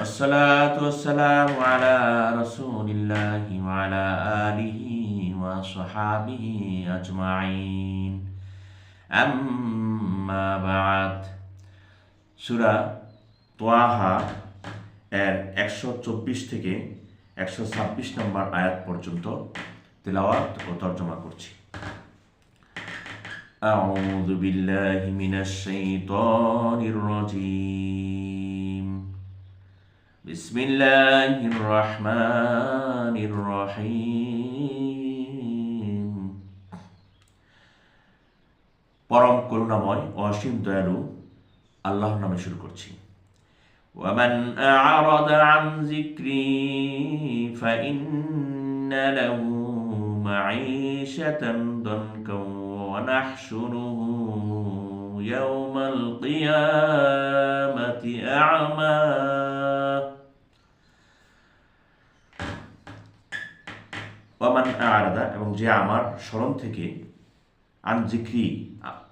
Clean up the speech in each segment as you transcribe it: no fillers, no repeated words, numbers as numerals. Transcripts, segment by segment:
والصلاة والسلام على رسول الله وعلى آله وصحابه أجمعين أما بعد সূরা তোয়াহা এর 124 থেকে 126 নম্বর আয়াত পর্যন্ত তেলাওয়াত ও তরজমা করছি। আউযু বিল্লাহি মিনাশ শাইতানির রাজীম। বিসমিল্লাহির রহমানির রহিম। পরম করুণাময় ও অসীম দয়ালু আল্লাহর নামে শুরু করছি। ওয়ামান আ'রাদা আন যিকরি ফাইন্না লাহু মাঈশাতান দানকাও ওয়া নাহশুরুহু ইয়াওমাল কিয়ামাতি আ'মা। ওয়ামান আ'রাদা, এবং যে আমার স্মরণ থেকে, আন যিকরি,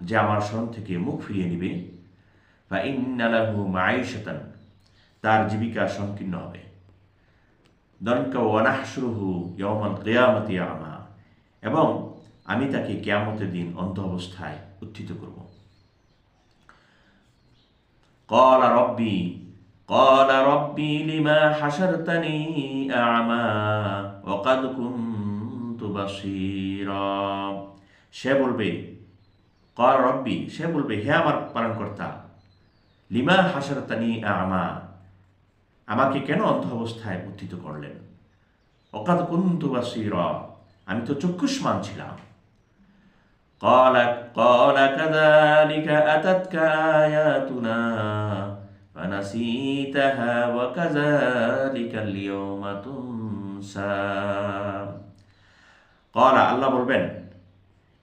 যে আমার স্মরণ থেকে মুখ ফিরিয়ে নিবে, ফাইন্না লাহু মাঈশাতান, তার জীবিকা সংকীর্ণ হবে, দানকা ওয়া নাহশুরুহু ইয়াওমাল কিয়ামাতি আ'মা, এবং আমি তাকে কিয়ামতের দিন অন্ধ অবস্থায় উত্থিত করব। ক্বালা রব্বি লিমা হাশারতানি আ'মা ওয়া ক্বাদ কুনতু বাসীরা। সে বলবে, ক্বালা রব্বি, সে বলবে, হে আমার পালনকর্তা, লিমা হাশারতানি আ'মা, আমাকে কেন অন্ধ অবস্থায় উত্থিত করলেন? ওয়া ক্বাদ কুনতু বাসীরা, আমি তো চক্ষুষ্মান ছিলাম। ক্বালা কাযালিকা আতাতকা আয়াতুনা ফানাসিতাহা ওয়া কাযালিকাল ইয়াওমা তুনসা। ক্বালা, আল্লাহ বলবেন,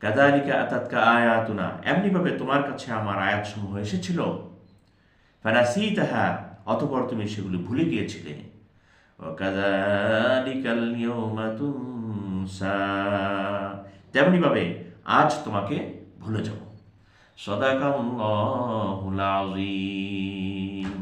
কাযালিকা আতাতকা আয়াতুনা, এমনিভাবে তোমার কাছে আমার আয়াতসমূহ এসেছিল, ফানাসিতাহা, অতঃপর তুমি সেগুলি ভুলে গিয়েছিলে, ওয়া কাযালিকাল ইয়াওমা তুনসা, তেমনিভাবে আজ তোমাকে ভুলে যাব। সাদাকাল্লাহুল আযীম।